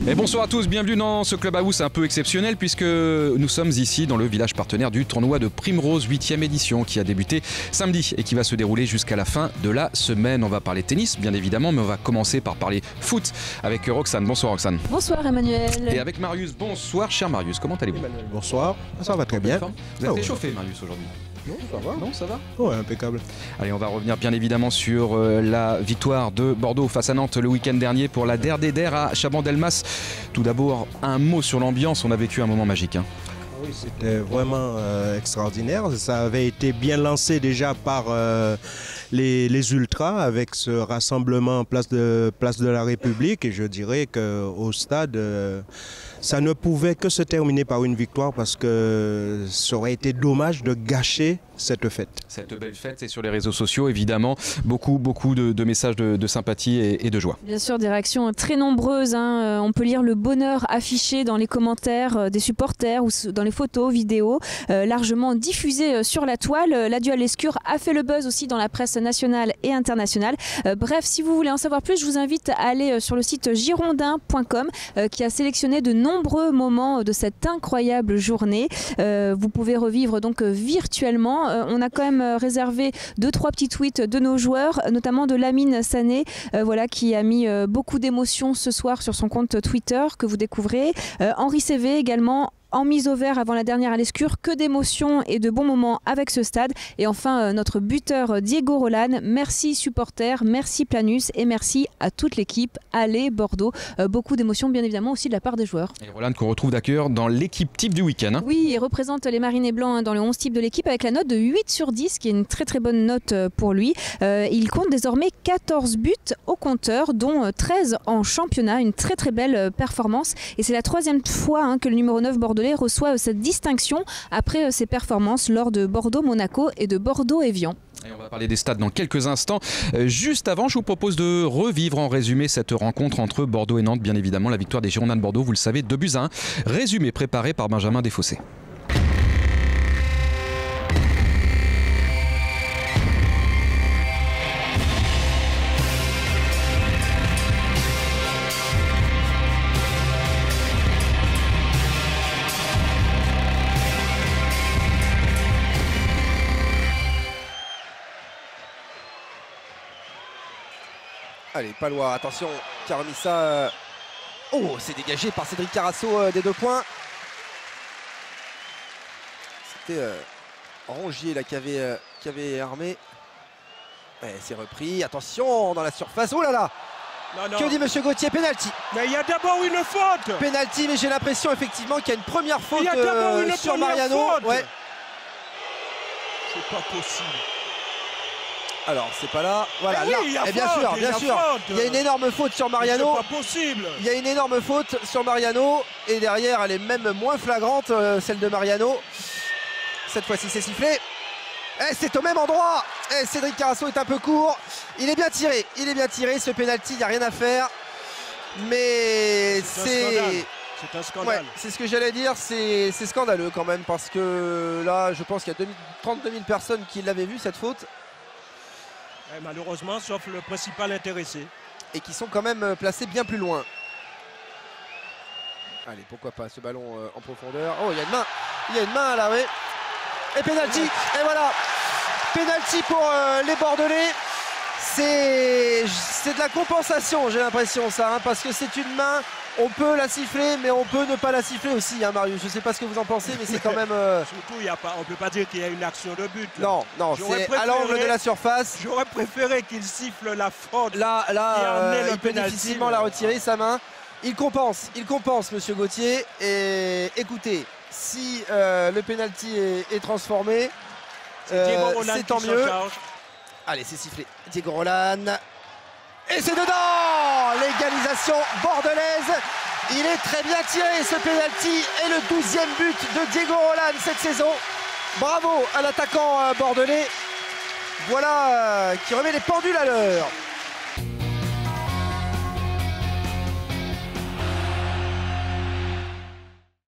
Et bonsoir à tous, bienvenue dans ce Club House un peu exceptionnel puisque nous sommes ici dans le village partenaire du tournoi de Primrose 8e édition qui a débuté samedi et qui va se dérouler jusqu'à la fin de la semaine. On va parler tennis bien évidemment, mais on va commencer par parler foot avec Roxane. Bonsoir Roxane. Bonsoir Emmanuel. Et avec Marius. Bonsoir cher Marius, comment allez-vous? Emmanuel, bonsoir, ça va très bien. Vous êtes échauffé Marius aujourd'hui? Non, ça va. Non, ça va? Ouais, impeccable. Allez, on va revenir bien évidemment sur la victoire de Bordeaux face à Nantes le week-end dernier pour la Der des Der à Chaban-Delmas. Tout d'abord, un mot sur l'ambiance. On a vécu un moment magique. Oui, c'était vraiment extraordinaire. Ça avait été bien lancé déjà par les Ultras avec ce rassemblement place de la République. Et je dirais qu'au stade, ça ne pouvait que se terminer par une victoire parce que ça aurait été dommage de gâcher cette fête. Cette belle fête, et sur les réseaux sociaux, évidemment, beaucoup de messages de sympathie et de joie. Bien sûr, des réactions très nombreuses. On peut lire le bonheur affiché dans les commentaires des supporters ou dans les photos, vidéos, largement diffusées sur la toile. L'adieu à l'Escure a fait le buzz aussi dans la presse nationale et internationale. Bref, si vous voulez en savoir plus, je vous invite à aller sur le site girondin.com qui a sélectionné de nombreux moments de cette incroyable journée. Vous pouvez revivre donc virtuellement. On a quand même réservé 2-3 petits tweets de nos joueurs, notamment de Lamine Sané, qui a mis beaucoup d'émotions ce soir sur son compte Twitter que vous découvrez. Henri Cévé également, en mise au vert avant la dernière à l'Escure, que d'émotions et de bons moments avec ce stade. Et enfin, notre buteur Diego Roland, merci supporters, merci Planus et merci à toute l'équipe. Allez Bordeaux, beaucoup d'émotions bien évidemment aussi de la part des joueurs. Et Roland qu'on retrouve d'ailleurs dans l'équipe type du week-end. Oui, il représente les Marinés Blancs dans le 11 type de l'équipe avec la note de 8 sur 10, qui est une très très bonne note pour lui. Il compte désormais 14 buts au compteur, dont 13 en championnat, une très très belle performance. Et c'est la 3e fois que le numéro 9 bordelais reçoit cette distinction après ses performances lors de Bordeaux-Monaco et de Bordeaux-Évian. Et on va parler des stades dans quelques instants. Juste avant, je vous propose de revivre en résumé cette rencontre entre Bordeaux et Nantes. Bien évidemment, la victoire des Girondins de Bordeaux, vous le savez, 2-1. Résumé préparé par Benjamin Desfossés. Allez, Palois, attention, qui a remis ça. Oh, c'est dégagé par Cédric Carasso des 2 points. C'était Rongier là qui avait armé. C'est repris, attention dans la surface. Oh là là! Non. Que dit Monsieur Gauthier? Penalty. Mais il y a d'abord une faute. Penalty, mais j'ai l'impression effectivement qu'il y a une première faute sur première Mariano. Faute. Ouais. C'est pas possible. Alors c'est pas là, voilà, oui, là, il y a et bien faute, sûr, il y a une énorme faute sur Mariano. C'est pas possible. Il y a une énorme faute sur Mariano et derrière elle est même moins flagrante, celle de Mariano. Cette fois-ci c'est sifflé. Et c'est au même endroit. Et Cédric Carasso est un peu court. Il est bien tiré, ce penalty, il n'y a rien à faire. Mais c'est un scandale. Ouais, c'est ce que j'allais dire, c'est scandaleux quand même parce que là je pense qu'il y a 32 000 personnes qui l'avaient vu cette faute. Et malheureusement, sauf le principal intéressé. Et qui sont quand même placés bien plus loin. Allez, pourquoi pas ce ballon en profondeur. Oh, il y a une main là, oui. Et penalty, et voilà. Penalty pour les Bordelais. C'est de la compensation, j'ai l'impression ça, parce que c'est une main. On peut la siffler, mais on peut ne pas la siffler aussi, Marius. Je ne sais pas ce que vous en pensez, mais c'est quand même... Surtout, on ne peut pas dire qu'il y a une action de but. Là. Non, c'est à l'angle de la surface. J'aurais préféré qu'il siffle la faute. Là, il peut difficilement la retirer, sa main. Il compense, Monsieur Gauthier. Et écoutez, si le penalty est transformé, c'est tant mieux. Allez, c'est sifflé. Diego Roland. Et c'est dedans! L'égalisation bordelaise. Il est très bien tiré ce penalty et le 12e but de Diego Roland cette saison. Bravo à l'attaquant bordelais. Voilà qui remet les pendules à l'heure.